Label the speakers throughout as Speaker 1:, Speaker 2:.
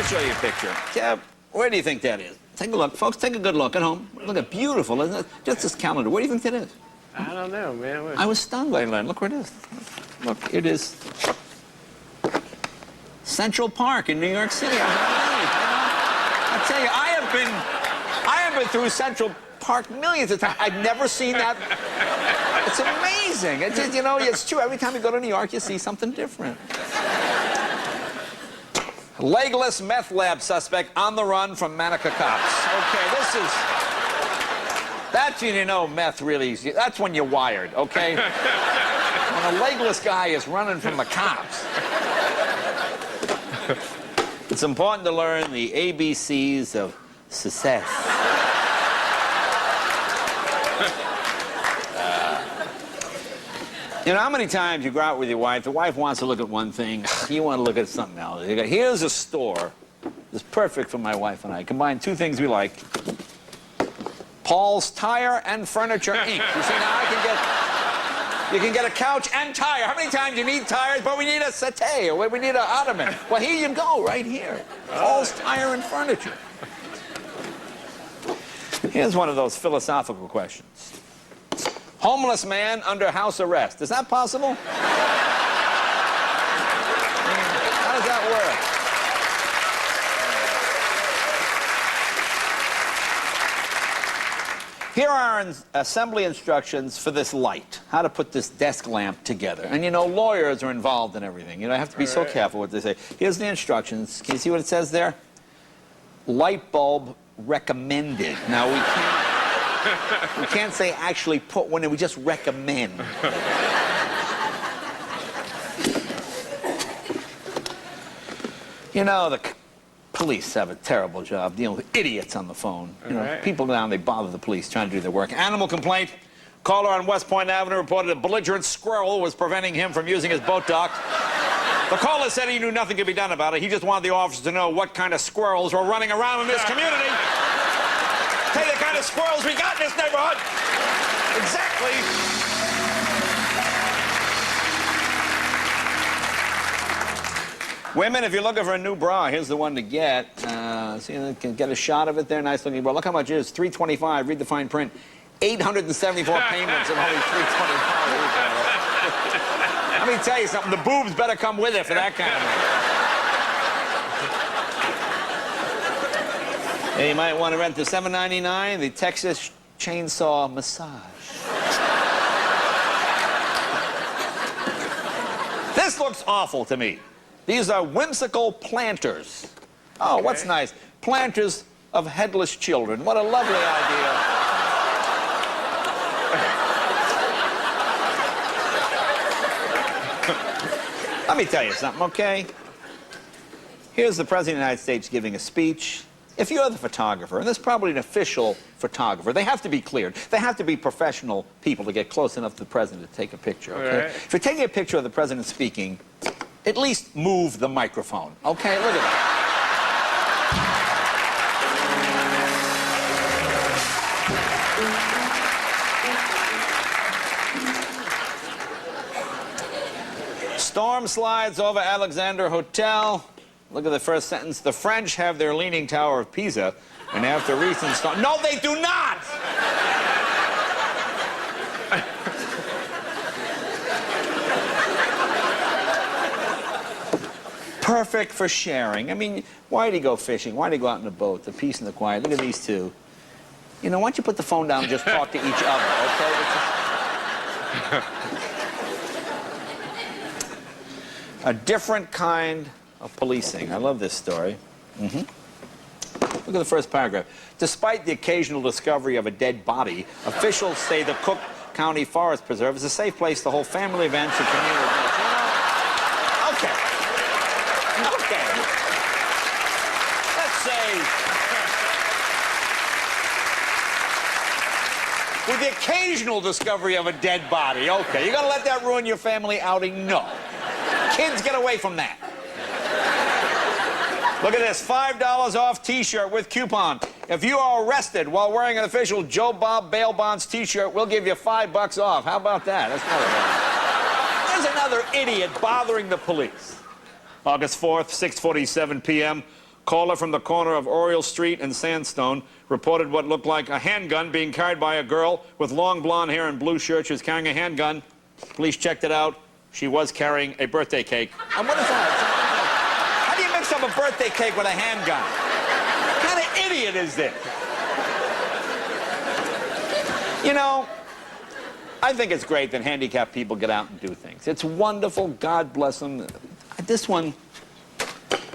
Speaker 1: show you a picture. Yeah, where do you think that is? Take a look, folks. Take a good look at home. Look at beautiful, isn't it? Just this calendar. Where do you think that is?
Speaker 2: I don't know, man.
Speaker 1: I was stunned by that. Look where it is. Look, it is Central Park in New York City. I tell you, I have been through Central Park millions of times. I've never seen that. It's amazing. It's just, you know, it's true. Every time you go to New York, you see something different. Legless meth lab suspect on the run from Manica cops. Okay, this is... That's when you know meth really... That's when you're wired, okay? When a legless guy is running from the cops. It's important to learn the ABCs of success. You know, how many times you go out with your wife, the wife wants to look at one thing, you want to look at something else. You go, here's a store that's perfect for my wife and I. Combine two things we like. Paul's Tire and Furniture, Inc. You see, now you can get a couch and tire. How many times you need tires, but we need a settee, or we need an ottoman? Well, here you go, right here. Paul's Tire and Furniture. Here's one of those philosophical questions. Homeless man under house arrest. Is that possible? How does that work? Here are assembly instructions for this light. How to put this desk lamp together. And you know, lawyers are involved in everything. You know, I have to be so careful what they say. Here's the instructions. Can you see what it says there? Light bulb recommended. Now, we can't say actually put one in, we just recommend. You know, the police have a terrible job dealing with idiots on the phone. You know, people down, they bother the police trying to do their work. Animal complaint. Caller on West Point Avenue reported a belligerent squirrel was preventing him from using his boat dock. The caller said he knew nothing could be done about it. He just wanted the officers to know what kind of squirrels were running around in this community. Tell you the kind of squirrels we got in this neighborhood. Exactly. Women, if you're looking for a new bra, here's the one to get. See, you can get a shot of it there. Nice looking bra. Look how much it is. $325. Read the fine print. 874 payments and only $325. Let me tell you something. The boobs better come with it for that kind of money. Yeah, you might want to rent the $7.99, the Texas Chainsaw Massage. This looks awful to me. These are whimsical planters. Oh, okay. What's nice? Planters of headless children. What a lovely idea. Let me tell you something, okay? Here's the President of the United States giving a speech. If you're the photographer, and there's probably an official photographer, they have to be cleared. They have to be professional people to get close enough to the president to take a picture, okay? Right. If you're taking a picture of the president speaking, at least move the microphone, okay? Look at that. Storm slides over Alexander Hotel. Look at the first sentence. The French have their Leaning Tower of Pisa, and after recent storm... No, they do not! Perfect for sharing. I mean, why do you go fishing? Why do you go out in a boat? The peace and the quiet. Look at these two. You know, why don't you put the phone down and just talk to each other, okay? A different kind of policing. I love this story. Look at the first paragraph. Despite the occasional discovery of a dead body, officials say the Cook County Forest Preserve is a safe place to hold family events and community events. You know? Okay. Okay. Let's say... with the occasional discovery of a dead body. Okay, you're gonna let that ruin your family outing? No. Kids, get away from that. Look at this, $5 off T-shirt with coupon. If you are arrested while wearing an official Joe Bob Bail Bonds T-shirt, we'll give you $5 off. How about that? That's not bad. There's another idiot bothering the police. August 4th, 6:47 p.m. Caller from the corner of Oriole Street and Sandstone reported what looked like a handgun being carried by a girl with long blonde hair and blue shirt. She was carrying a handgun. Police checked it out. She was carrying a birthday cake. And what is that? How do you mix up a birthday cake with a handgun? What kind of idiot is this? You know, I think it's great that handicapped people get out and do things. It's wonderful. God bless them. This one,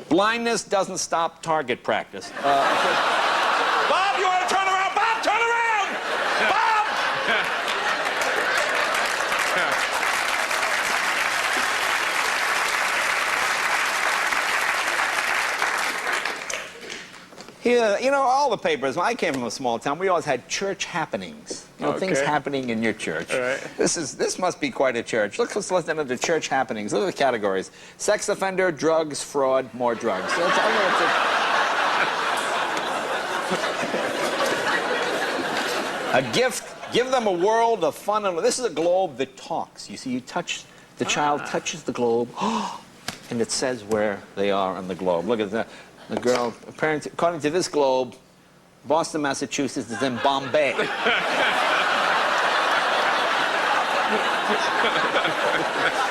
Speaker 1: blindness doesn't stop target practice. Bob, you want to turn around? Bob, turn around! Bob! Here, you know, all the papers, when I came from a small town, we always had church happenings. You know, things happening in your church. All right. This must be quite a church. Let's listen to the church happenings. Look at the categories. Sex offender, drugs, fraud, more drugs. So a gift, give them a world of fun. And this is a globe that talks. You see, you touch, the child touches the globe, and it says where they are on the globe. Look at that. The girl, apparently, according to this globe, Boston, Massachusetts is in Bombay.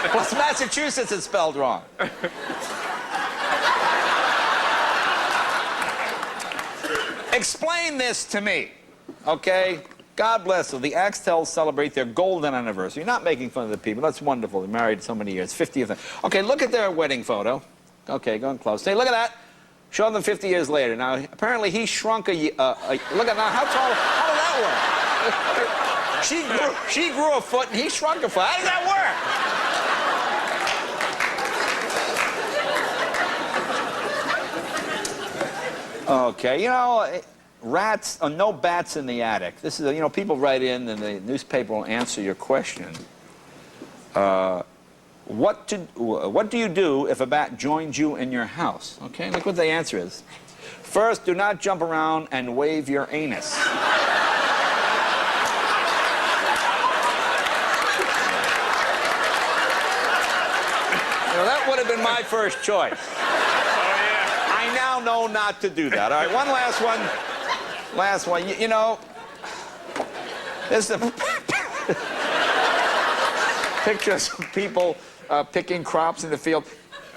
Speaker 1: Plus, Massachusetts is spelled wrong. Explain this to me, okay? God bless them. The Axtels celebrate their golden anniversary. You're not making fun of the people. That's wonderful. They're married so many years. 50th. Okay, look at their wedding photo. Okay, going close. Say, look at that. Show them 50 years later. Now, apparently he shrunk look at now, how tall, how did that work? She grew a foot and he shrunk a foot. How did that work? Okay, you know, rats, no bats in the attic. This is, you know, people write in and the newspaper will answer your question. What do you do if a bat joins you in your house? Okay, look what the answer is. First, do not jump around and wave your anus. You know, that would have been my first choice. Oh, yeah. I now know not to do that. All right, one last one. Last one. You know, this is a pictures of people picking crops in the field.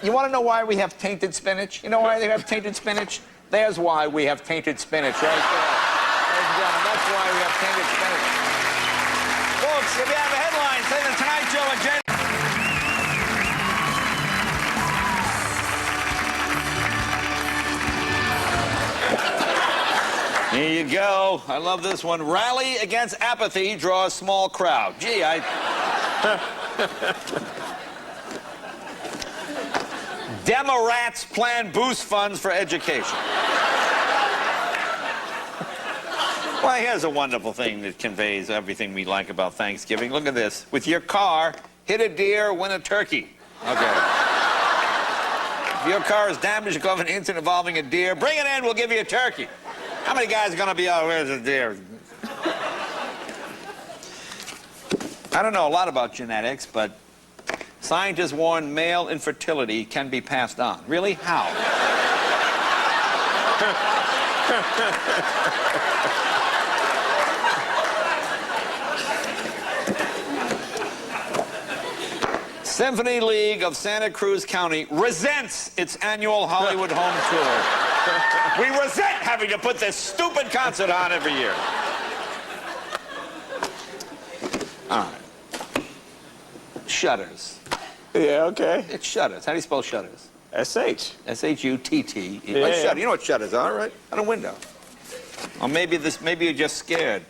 Speaker 1: You want to know why we have tainted spinach? You know why they have tainted spinach? There's why we have tainted spinach right there. Ladies and gentlemen, that's why we have tainted spinach. Folks, if you have a headline, say The Tonight Show and Jay. Here you go. I love this one. Rally against apathy, draw a small crowd. Gee, Demorats plan boost funds for education. Well, here's a wonderful thing that conveys everything we like about Thanksgiving. Look at this. With your car, hit a deer, win a turkey. Okay. If your car is damaged because of an incident involving a deer, bring it in, we'll give you a turkey. How many guys are going to be out, where's the deer? I don't know a lot about genetics, but scientists warn male infertility can be passed on. Really? How? Symphony League of Santa Cruz County resents its annual Hollywood Home Tour. We resent having to put this stupid concert on every year. All right. Shutters.
Speaker 2: Yeah, okay.
Speaker 1: It's shutters. How do you spell shutters?
Speaker 2: S-H.
Speaker 1: S-H-U-T-T.
Speaker 2: Yeah.
Speaker 1: Shutter. You know what shutters are, right? On a window. Or maybe you're just scared.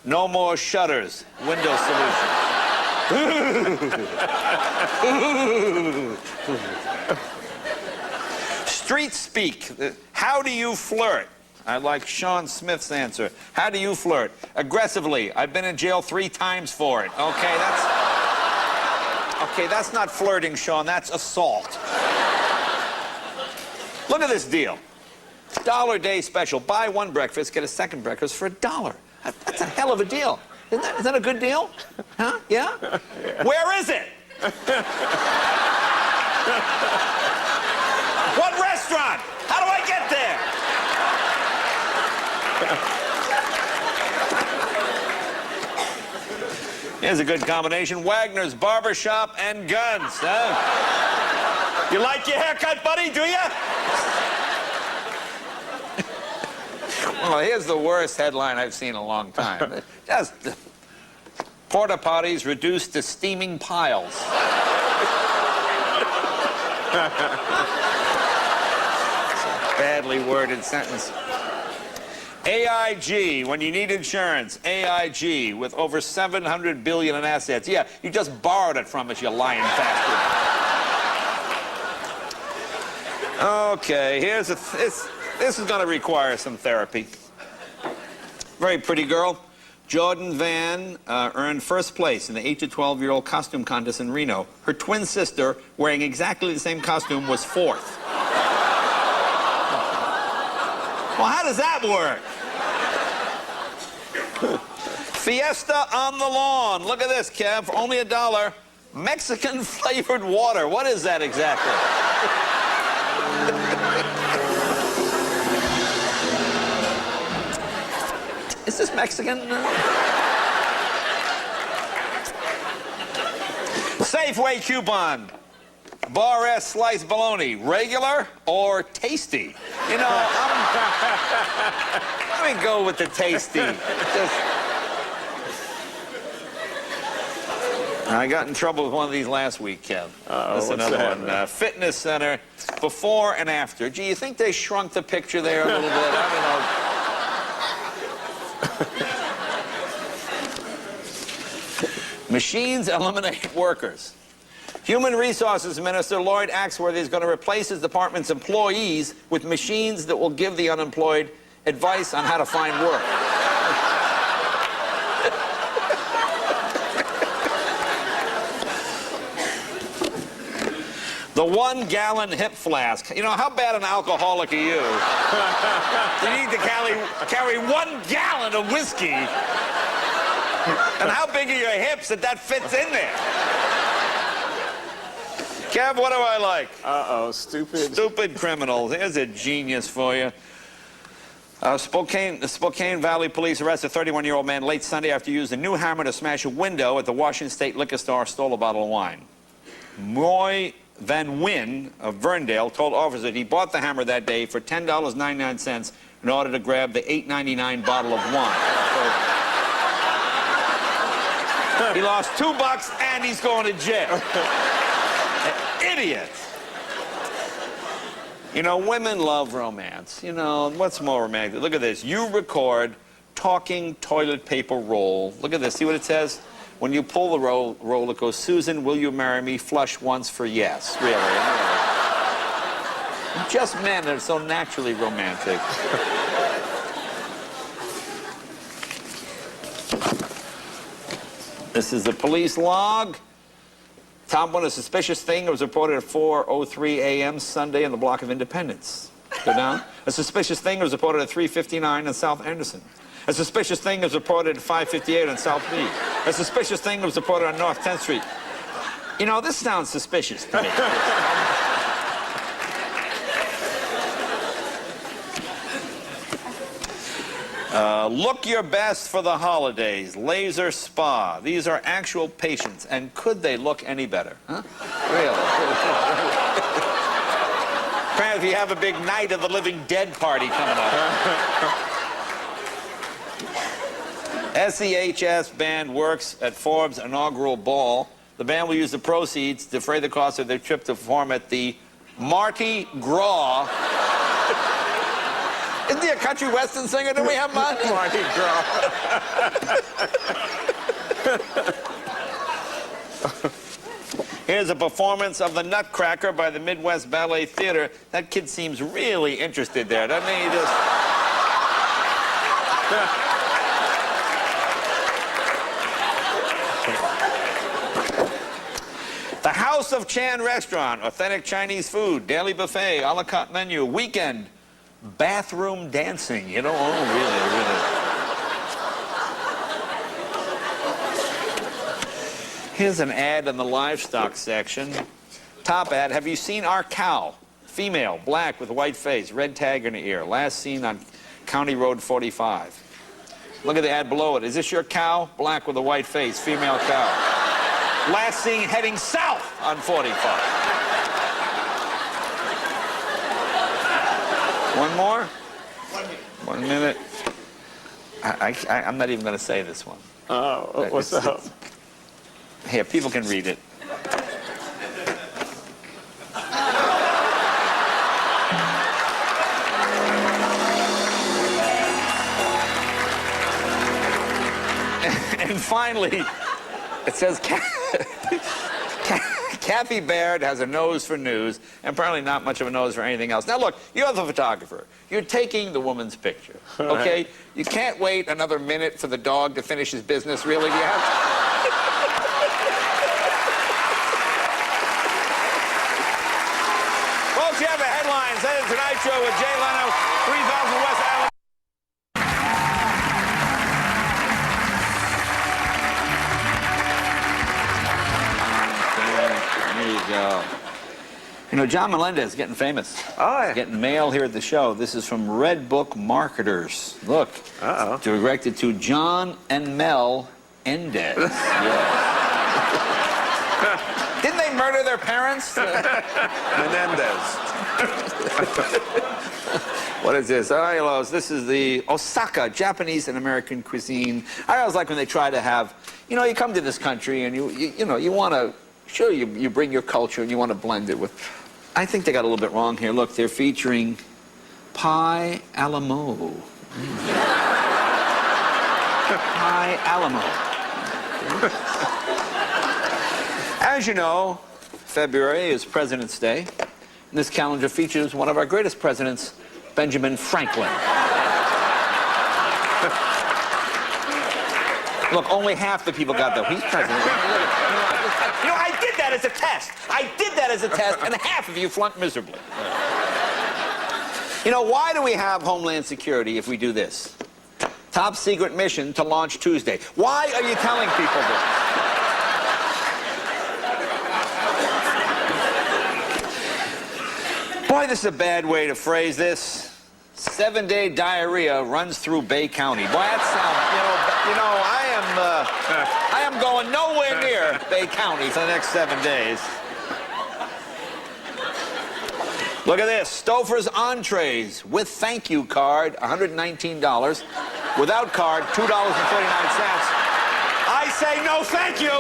Speaker 1: No more shutters. Window solution. Street speak. How do you flirt? I like Sean Smith's answer. How do you flirt? Aggressively. I've been in jail 3 times for it. Okay, that's not flirting, Sean. That's assault. Look at this deal. $1 day special. Buy 1 breakfast, get a second breakfast for $1. That's a hell of a deal. Isn't that a good deal? Huh? Yeah? Where is it? What restaurant? How do I get there? Here's a good combination. Wagner's Barbershop and Guns. Huh? You like your haircut, buddy, do you? Well, here's the worst headline I've seen in a long time. Just porta potties reduced to steaming piles. Badly worded sentence. AIG, when you need insurance, AIG, with over $700 billion in assets. Yeah, you just borrowed it from us, you lying bastard. Okay, here's this is going to require some therapy. Very pretty girl. Jordan Van earned first place in the 8 to 12-year-old costume contest in Reno. Her twin sister, wearing exactly the same costume, was fourth. Well, how does that work? Fiesta on the lawn. Look at this, Kev. For only $1. Mexican-flavored water. What is that exactly? Is this Mexican? Safeway coupon. Bar S sliced bologna. Regular or tasty? You know, let me go with the tasty. I got in trouble with one of these last week, Kev. That's another one. Fitness center, before and after. Gee, you think they shrunk the picture there a little bit? I don't know. Machines eliminate workers. Human Resources Minister Lloyd Axworthy is going to replace his department's employees with machines that will give the unemployed advice on how to find work. The 1-gallon hip flask. You know, how bad an alcoholic are you? You need to carry 1 gallon of whiskey. And how big are your hips that fits in there? Kev, what do I like?
Speaker 2: Uh-oh, stupid.
Speaker 1: Stupid criminals. Here's a genius for you. The Spokane Valley Police arrested a 31-year-old man late Sunday after he used a new hammer to smash a window at the Washington State liquor store, stole a bottle of wine. Roy Van Wyn of Verndale told officers that he bought the hammer that day for $10.99 in order to grab the $8.99 bottle of wine. So he lost $2 and he's going to jail. Idiot. You know, women love romance. You know, what's more romantic? Look at this. You record talking toilet paper roll. Look at this. See what it says? When you pull the roll, it goes, Susan, will you marry me? Flush once for yes. Really. Just men are so naturally romantic. This is the police log. Top one, a suspicious thing was reported at 4:03 a.m. Sunday in the block of Independence. Go down. A suspicious thing was reported at 3:59 in South Anderson. A suspicious thing was reported at 5:58 on South Meade. A suspicious thing was reported on North 10th Street. You know, this sounds suspicious to me. Look your best for the holidays. Laser Spa. These are actual patients, and could they look any better? Huh? Really? Apparently, you have a big Night of the Living Dead party coming up. SEHS band works at Forbes' inaugural ball. The band will use the proceeds to defray the cost of their trip to perform at the Mardi Gras. Isn't he a country western singer? Do we have Mardi Gras? Here's a performance of the Nutcracker by the Midwest Ballet Theater. That kid seems really interested there, doesn't he? He just... The House of Chan Restaurant, authentic Chinese food, daily buffet, a la carte menu, weekend, bathroom dancing. You know, oh, really. Here's an ad in the livestock section. Top ad, have you seen our cow? Female, black with white face, red tag in her ear. Last seen on County Road 45. Look at the ad below it. Is this your cow? Black with a white face, female cow. Last seen heading south on 45. One more? 1 minute. I'm not even going to say this one.
Speaker 2: Oh, what's up?
Speaker 1: Here, people can read it. And finally, it says Kathy Baird has a nose for news, and apparently not much of a nose for anything else. Now look, you're the photographer. You're taking the woman's picture, okay? Right. You can't wait another minute for the dog to finish his business, really. Do you have to? Folks, you have the headlines. That is Tonight Show with Jay Leno, 3000 West Island. Go. You know, John Melendez is getting famous.
Speaker 2: Oh, yeah.
Speaker 1: Getting mail here at the show. This is from Red Book Marketers. Look.
Speaker 2: Uh-oh.
Speaker 1: Directed to John and Mel Endez. Yes. Didn't they murder their parents?
Speaker 2: Menendez.
Speaker 1: What is this? This is the Osaka Japanese and American cuisine. I always like when they try to have, you know, you come to this country and you want to. Sure, you bring your culture and you want to blend it with... I think they got a little bit wrong here. Look, they're featuring pie a la mode. Pie a la mode. As you know, February is President's Day. And this calendar features one of our greatest presidents, Benjamin Franklin. Look, only half the people got that. He's president. I did that as a test. I did that as a test, and half of you flunked miserably. You know, why do we have Homeland Security if we do this? Top secret mission to launch Tuesday. Why are you telling people this? Boy, this is a bad way to phrase this. 7-day diarrhea runs through Bay County. Boy, that sounds, I am going nowhere near Bay County for the next 7 days. Look at this. Stouffer's entrees with thank you card, $119. Without card, $2.49. I say no thank you.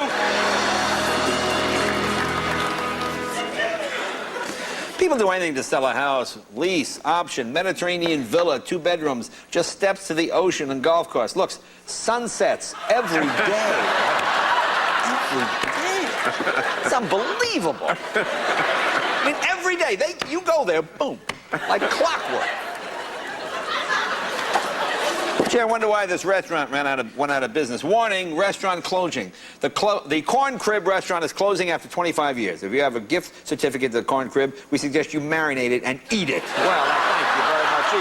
Speaker 1: People do anything to sell a house. Lease, option, Mediterranean villa, 2 bedrooms, just steps to the ocean and golf course. Look, sunsets every day. Every day. It's unbelievable. I mean, every day. You go there, boom, like clockwork. Gee, I wonder why this restaurant went out of business. Warning, restaurant closing. The Corn Crib restaurant is closing after 25 years. If you have a gift certificate to the Corn Crib, we suggest you marinate it and eat it. Well, thank you very much.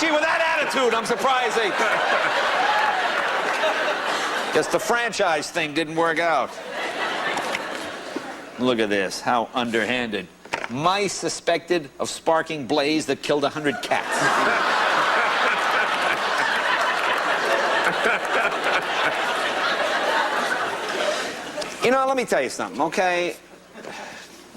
Speaker 1: Gee, with that attitude, I'm surprised they... Guess the franchise thing didn't work out. Look at this, how underhanded. Mice suspected of sparking blaze that killed 100 cats. You know, let me tell you something, okay?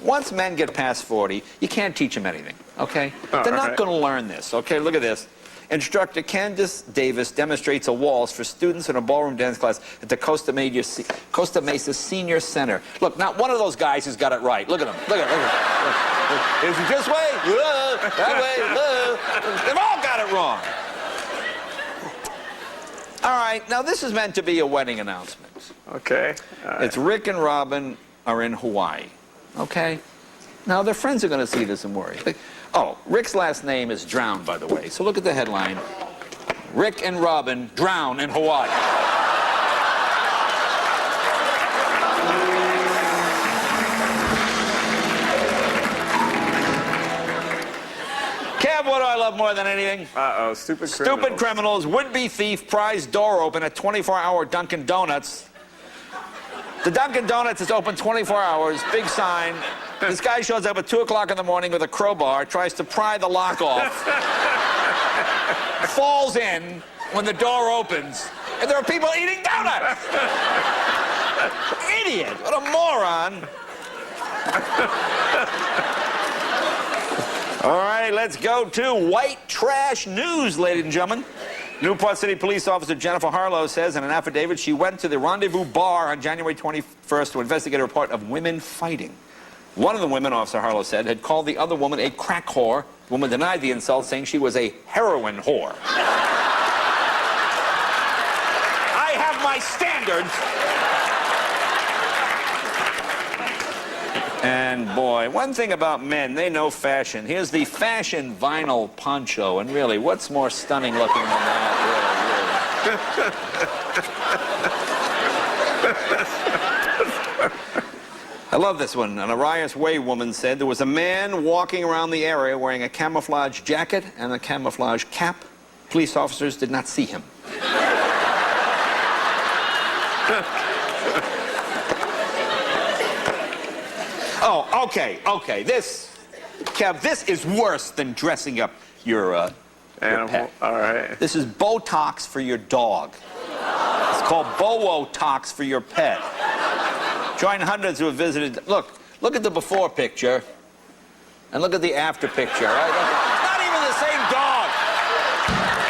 Speaker 1: Once men get past 40, you can't teach them anything, okay? They're not going to learn this, okay? Look at this. Instructor Candace Davis demonstrates a waltz for students in a ballroom dance class at the Costa Mesa Senior Center. Look, not one of those guys has got it right. Look at him. Look at him. Is it this way? That way? They've all got it wrong. All right, now this is meant to be a wedding announcement.
Speaker 2: Okay.
Speaker 1: It's Rick and Robin are in Hawaii, okay? Now, their friends are going to see this and worry. Oh, Rick's last name is Drown, by the way. So look at the headline. Rick and Robin drown in Hawaii. Kev, what do I love more than anything?
Speaker 2: Uh-oh, stupid criminals.
Speaker 1: Stupid criminals, would-be thief, prize door open at 24-hour Dunkin' Donuts. The Dunkin' Donuts is open 24 hours, big sign. This guy shows up at 2 o'clock in the morning with a crowbar, tries to pry the lock off. falls in when the door opens, and there are people eating donuts. Idiot! What a moron! All right, let's go to white trash news, ladies and gentlemen. Newport City police officer Jennifer Harlow says in an affidavit she went to the Rendezvous Bar on January 21st to investigate a report of women fighting. One of the women, Officer Harlow said, had called the other woman a crack whore. The woman denied the insult, saying she was a heroin whore. I have my standards. And boy, one thing about men, they know fashion. Here's the fashion vinyl poncho, and really, what's more stunning looking than that? Really? I love this one. An Arias Way woman said there was a man walking around the area wearing a camouflage jacket and a camouflage cap. Police officers did not see him. Oh, okay. This, Kev, this is worse than dressing up your
Speaker 2: Animal.
Speaker 1: pet.
Speaker 2: All right.
Speaker 1: This is Botox for your dog. It's called Bowotox for your pet. Join hundreds who have visited. Look at the before picture, and look at the after picture. Right? It's not even the same dog.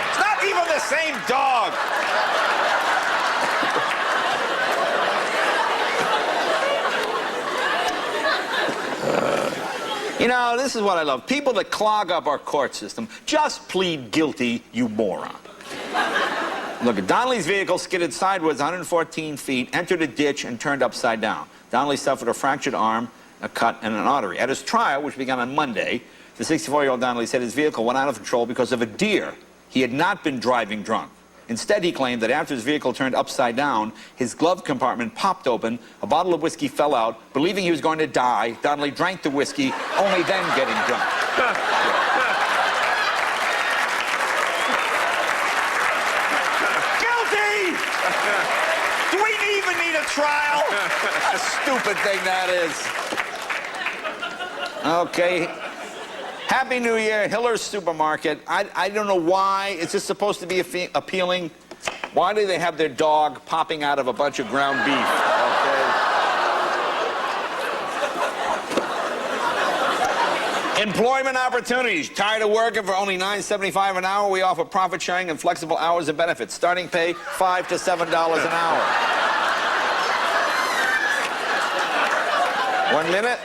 Speaker 1: It's not even the same dog. You know, this is what I love. People that clog up our court system, just plead guilty, you moron. Look, Donnelly's vehicle skidded sideways 114 feet, entered a ditch, and turned upside down. Donnelly suffered a fractured arm, a cut, and an artery. At his trial, which began on Monday, the 64-year-old Donnelly said his vehicle went out of control because of a deer. He had not been driving drunk. Instead, he claimed that after his vehicle turned upside down, his glove compartment popped open, a bottle of whiskey fell out. Believing he was going to die, Donnelly drank the whiskey, only then getting drunk. Guilty! Do we even need a trial? What a stupid thing that is. Okay. Happy New Year, Hiller's Supermarket. I don't know why. It's just supposed to be appealing. Why do they have their dog popping out of a bunch of ground beef? Okay. Employment opportunities. Tired of working for only $9.75 an hour? We offer profit sharing and flexible hours and benefits. Starting pay $5 to $7 an hour. 1 minute.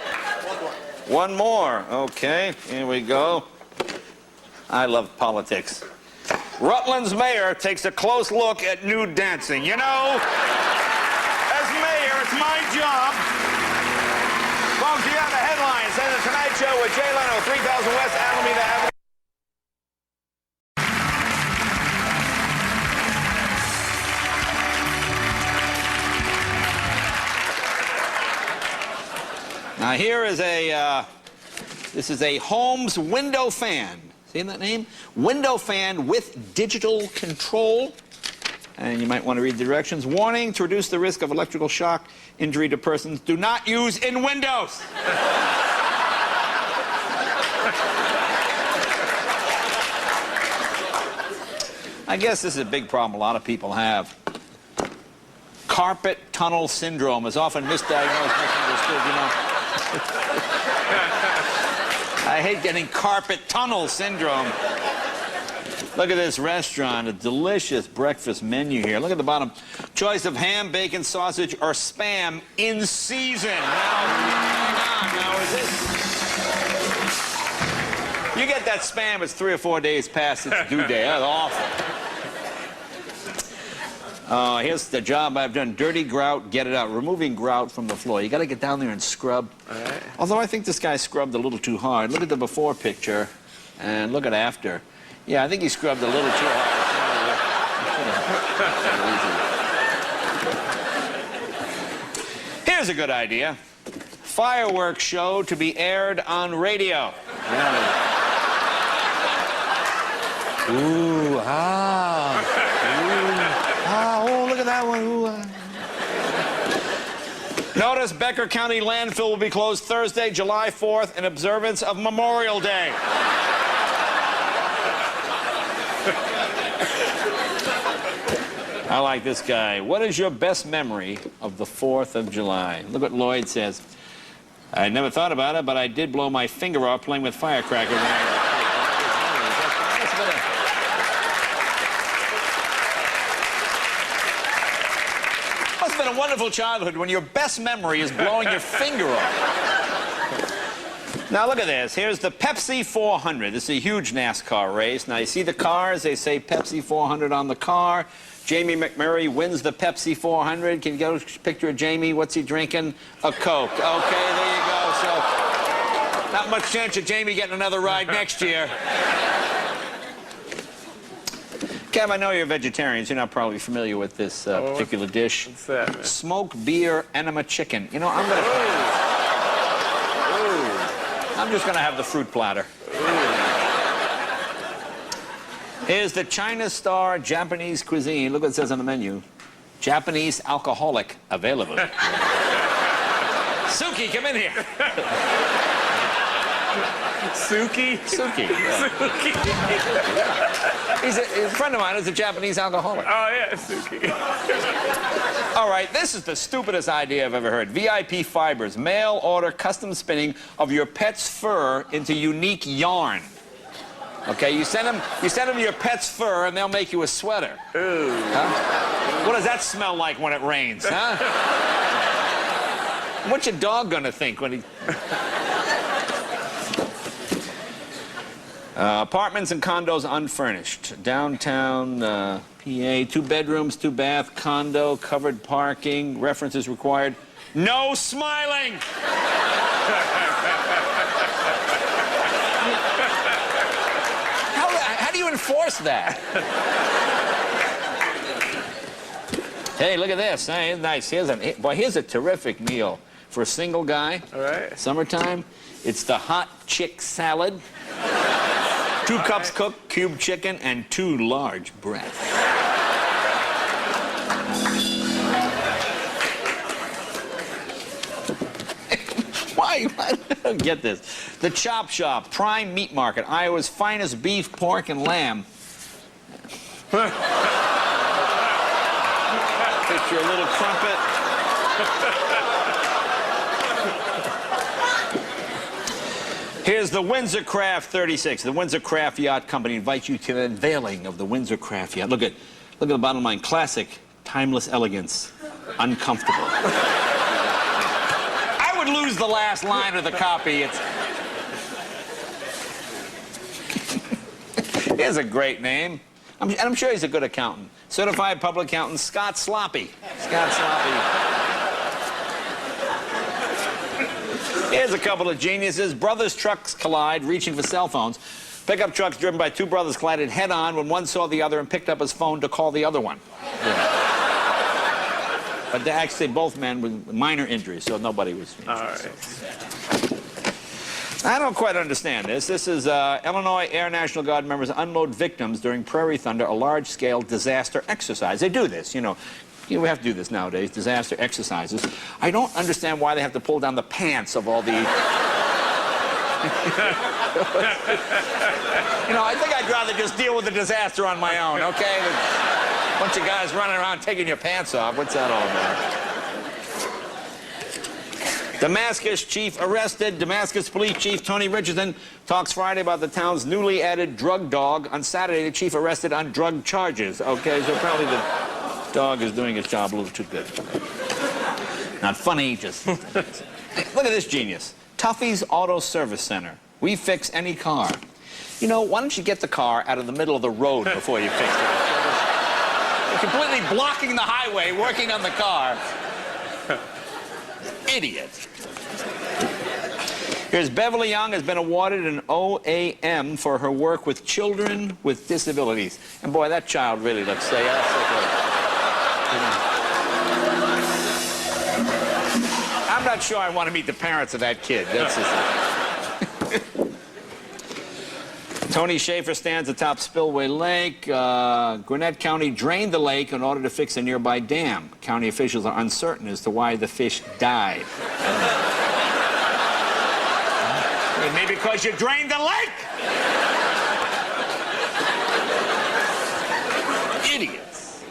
Speaker 1: One more. Okay, here we go. I love politics. Rutland's mayor takes a close look at nude dancing. You know, as mayor, it's my job. Folks, you got the headlines. And the Tonight Show with Jay Leno, 3000 West Alameda Avenue. Now here is this is a Holmes window fan. See that name? Window fan with digital control. And you might want to read the directions. Warning, to reduce the risk of electrical shock injury to persons, do not use in windows. I guess this is a big problem a lot of people have. Carpet tunnel syndrome is often misdiagnosed, misunderstood, you know. I hate getting carpet tunnel syndrome. Look at this restaurant, a delicious breakfast menu here. Look at the bottom. Choice of ham, bacon, sausage, or Spam in season. Now, hang on. Now, is this... You get that Spam, it's 3 or 4 days past its due date. That's awful. Here's the job I've done. Dirty grout, get it out. Removing grout from the floor. You got to get down there and scrub. All right. Although I think this guy scrubbed a little too hard. Look at the before picture and look at after. Yeah, I think he scrubbed a little too hard. Here's a good idea. Fireworks show to be aired on radio. Ooh, ah. Oh, look at that one. Ooh, Notice Becker County landfill will be closed Thursday, July 4th, in observance of Memorial Day. I like this guy. What is your best memory of the 4th of July? Look what Lloyd says. I never thought about it, but I did blow my finger off playing with firecrackers. Must have been a wonderful childhood when your best memory is blowing your finger off. Now look at this. Here's the Pepsi 400. This is a huge NASCAR race. Now you see the cars. They say Pepsi 400 on the car. Jamie McMurray wins the Pepsi 400. Can you get a picture of Jamie? What's he drinking? A Coke. Okay, there you go. So not much chance of Jamie getting another ride next year. Kev, I know you're vegetarians. You're not probably familiar with this particular dish.
Speaker 2: What's that, man?
Speaker 1: Smoked beer enema chicken. You know, I'm just gonna have the fruit platter. Here's the China Star Japanese cuisine. Look what it says on the menu. Japanese alcoholic available. Suki, come in here.
Speaker 2: Suki?
Speaker 1: Suki. Yeah.
Speaker 2: Suki.
Speaker 1: He's a friend of mine is a Japanese alcoholic.
Speaker 2: Oh, yeah, Suki.
Speaker 1: All right, this is the stupidest idea I've ever heard. VIP Fibers, mail order custom spinning of your pet's fur into unique yarn. Okay, you send them your pet's fur, and they'll make you a sweater.
Speaker 2: Ooh.
Speaker 1: Huh? What does that smell like when it rains, huh? What's your dog gonna think when he... Apartments and condos unfurnished. Downtown PA, 2 bedrooms, 2 bath, condo, covered parking, references required. No smiling! How do you enforce that? Hey, look at this. Hey, nice. Here's a terrific meal for a single guy.
Speaker 2: All right.
Speaker 1: Summertime. It's the hot chick salad. 2 cups cooked, cube chicken, and 2 large breasts. Why? I don't get this. The Chop Shop, Prime Meat Market, Iowa's finest beef, pork, and lamb. Picture a little trumpet. Here's the Windsor Craft 36. The Windsor Craft Yacht Company invites you to the unveiling of the Windsor Craft Yacht. Look at the bottom line. Classic, timeless elegance, uncomfortable. I would lose the last line of the copy. Here's a great name. I'm sure he's a good accountant. Certified public accountant, Scott Sloppy. Scott Sloppy. Here's a couple of geniuses. Brothers trucks collide, reaching for cell phones. Pickup trucks driven by 2 brothers collided head-on when one saw the other and picked up his phone to call the other one. Yeah. But they actually both men with minor injuries, so nobody was injured.
Speaker 2: All right.
Speaker 1: I don't quite understand this. This is Illinois Air National Guard members unload victims during Prairie Thunder, a large-scale disaster exercise. They do this, you know. We have to do this nowadays, disaster exercises. I don't understand why they have to pull down the pants of all the... You know, I think I'd rather just deal with the disaster on my own, okay? A bunch of guys running around taking your pants off. What's that all about? Damascus chief arrested. Damascus police chief Tony Richardson talks Friday about the town's newly added drug dog. On Saturday, the chief arrested on drug charges. Okay, so probably the dog is doing his job a little too good. Not funny, just... Look at this genius. Tuffy's Auto Service Center. We fix any car. You know, why don't you get the car out of the middle of the road before you fix it? You're completely blocking the highway, working on the car. Idiot. Here's Beverly Young has been awarded an OAM for her work with children with disabilities. And boy, that child really looks sick. I'm not sure I want to meet the parents of that kid. That's just... Tony Schaefer stands atop Spillway Lake. Gwinnett County drained the lake in order to fix a nearby dam. County officials are uncertain as to why the fish died. Maybe because you drained the lake! Idiots.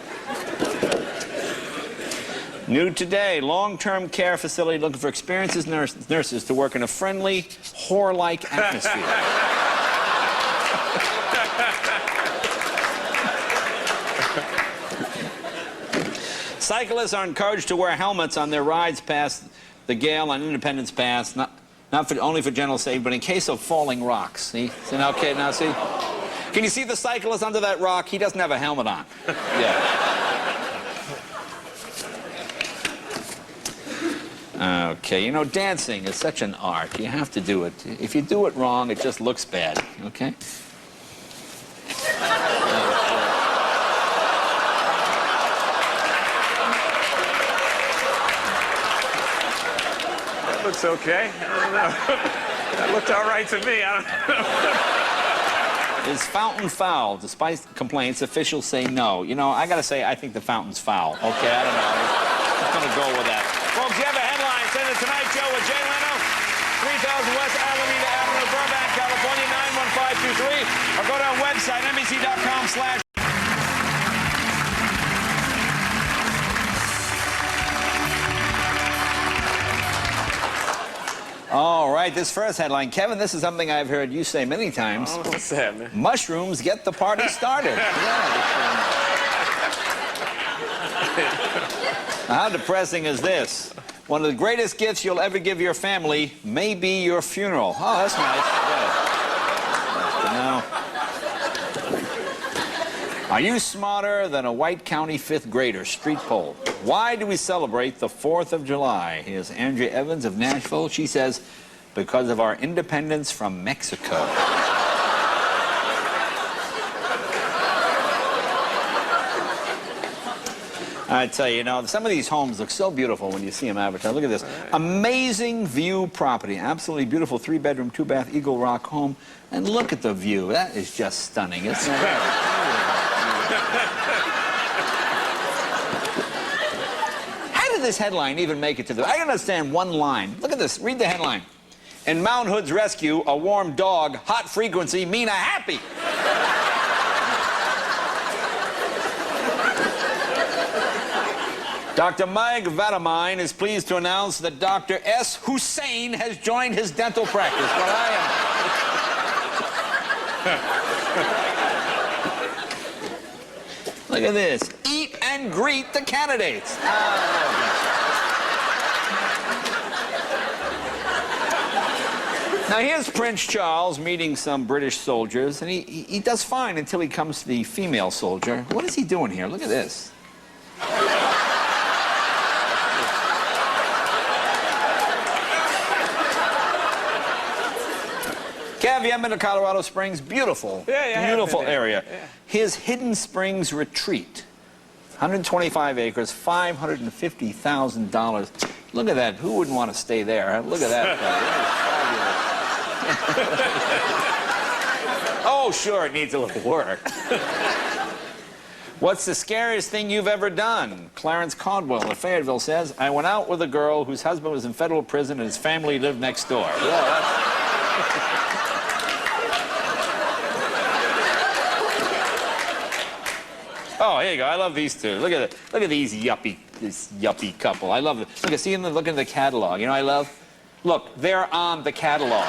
Speaker 1: New today, long-term care facility looking for experienced nurses to work in a friendly, whore-like atmosphere. Cyclists are encouraged to wear helmets on their rides past the Gale on Independence Pass, only for general safety, but in case of falling rocks. See? Okay, now see? Can you see the cyclist under that rock? He doesn't have a helmet on. Yeah. Okay, you know, dancing is such an art. You have to do it. If you do it wrong, it just looks bad, okay?
Speaker 2: That looks okay. I don't know. That looked all right to me. I don't know.
Speaker 1: Is fountain foul? Despite complaints, officials say no. You know, I gotta say, I think the fountain's foul. Okay, I don't know. I'm gonna go with that. Folks, you have a headline. Send it Tonight Show with Jay Leno, 3000 West Alameda Avenue, Burbank, California, 91523. Or go to our website, NBC.com/. All right, this first headline. Kevin, this is something I've heard you say many times.
Speaker 2: Oh, what's that, man?
Speaker 1: Mushrooms get the party started. How depressing is this? One of the greatest gifts you'll ever give your family may be your funeral. Oh, that's nice. Yeah. Are you smarter than a White County fifth grader? Street poll. Why do we celebrate the 4th of July? Here's Andrea Evans of Nashville. She says, because of our independence from Mexico. I tell you, you know, some of these homes look so beautiful when you see them advertised. Look at this. Amazing view property. Absolutely beautiful 3-bedroom, 2-bath Eagle Rock home. And look at the view. That is just stunning, isn't it? How did this headline even make it to the... I understand one line. Look at this. Read the headline. In Mount Hood's rescue, a warm dog, hot frequency, Mina happy. Dr. Mike Vadamine is pleased to announce that Dr. S. Hussein has joined his dental practice. Well, I am. Look at this. Eat and greet the candidates. Now, here's Prince Charles meeting some British soldiers, and he does fine until he comes to the female soldier. What is he doing here? Look at this. Kev, you haven't been to Colorado Springs? Beautiful.
Speaker 2: Yeah,
Speaker 1: beautiful area.
Speaker 2: Yeah.
Speaker 1: His Hidden Springs Retreat. 125 acres, $550,000. Look at that. Who wouldn't want to stay there? Look at that. Oh, sure, it needs a little work. What's the scariest thing you've ever done? Clarence Caldwell of Fayetteville says, I went out with a girl whose husband was in federal prison and his family lived next door. Yeah, that's... Oh, here you go. I love these two. Look at it. Look at this yuppie couple. I love it. Look at seeing them look at the catalog. You know what I love? Look, they're on the catalog.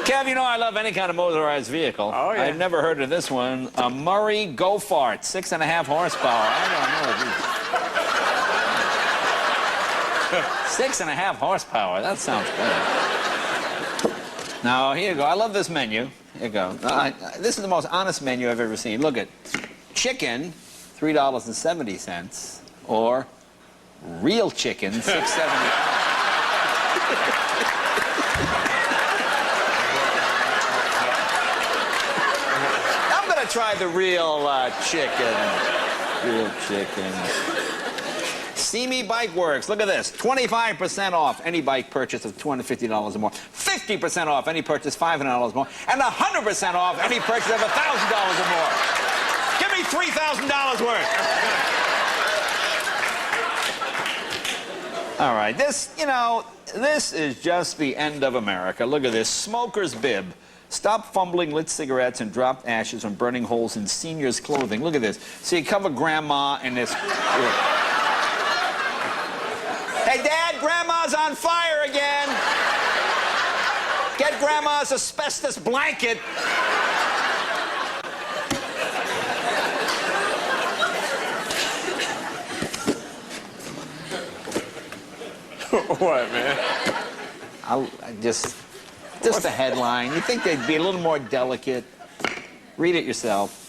Speaker 1: Kev, you know I love any kind of motorized vehicle.
Speaker 2: Oh, yeah.
Speaker 1: I've never heard of this one. A Murray Go-Fart, 6.5 horsepower. I don't know. 6.5 horsepower. That sounds good. Now, here you go. I love this menu. Here you go. This is the most honest menu I've ever seen. Look at chicken, $3.70, or real chicken, $6.75. I'm gonna try the real chicken. Real chicken. See Bike Works. Look at this. 25% off any bike purchase of $250 or more. 50% off any purchase $500 or more. And 100% off any purchase of $1,000 or more. Give me $3,000 worth. All right. This, you know, this is just the end of America. Look at this. Smoker's bib. Stop fumbling lit cigarettes and dropped ashes from burning holes in seniors' clothing. Look at this. So you cover Grandma in this. Hey, Dad, Grandma's on fire again. Get Grandma's asbestos blanket.
Speaker 2: What, man?
Speaker 1: Just the headline. You think they'd be a little more delicate? Read it yourself.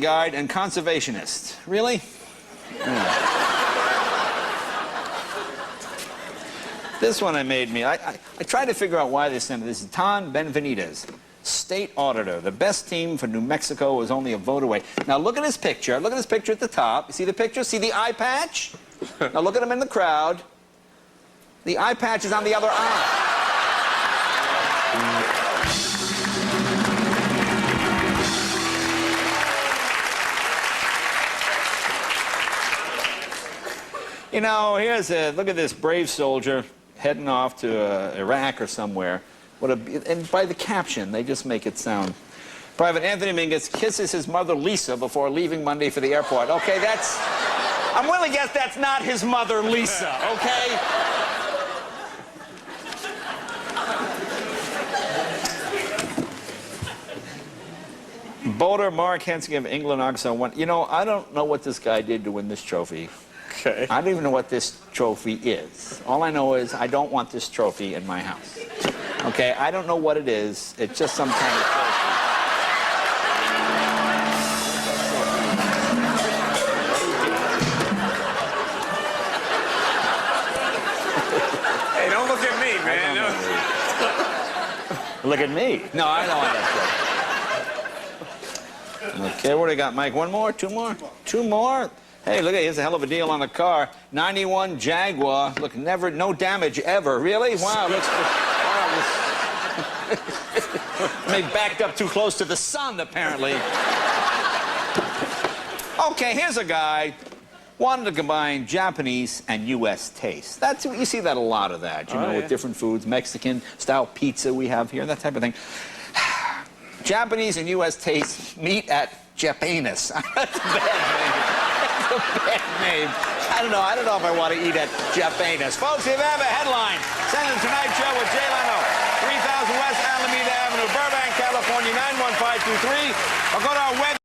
Speaker 1: Guide and conservationist. Really? This one made me. I tried to figure out why they sent it. This is Tom Benvenides, state auditor. The best team for New Mexico was only a vote away. Now look at his picture. Look at his picture at the top. You see the picture? See the eye patch? Now look at him in the crowd. The eye patch is on the other eye. You know, look at this brave soldier heading off to Iraq or somewhere. And by the caption, they just make it sound. Private Anthony Mingus kisses his mother, Lisa, before leaving Monday for the airport. Okay, I'm willing to guess that's not his mother, Lisa, okay? Boater Mark Hensinger of England Oxford won. You know, I don't know what this guy did to win this trophy.
Speaker 2: Okay.
Speaker 1: I don't even know what this trophy is. All I know is I don't want this trophy in my house. Okay, I don't know what it is. It's just some kind of trophy.
Speaker 2: Hey, don't look at me, man.
Speaker 1: Look at me. No, I don't want that trophy. Okay, what do you got, Mike? One more? Two more? Two more? Hey, look at here's a hell of a deal on the car. 91 Jaguar. Look, no damage ever. Really? Wow, looks. They backed up too close to the sun, apparently. Okay, here's a guy wanted to combine Japanese and U.S. taste. You see that a lot of that, you know, with different foods, Mexican-style pizza we have here, that type of thing. Japanese and U.S. taste meet at Japanese. That's a bad name. A bad name. I don't know if I want to eat at Japanese. Folks, if you have a headline, send it to Tonight Show with Jay Leno, 3000 West Alameda Avenue, Burbank, California, 91523, or go to our website.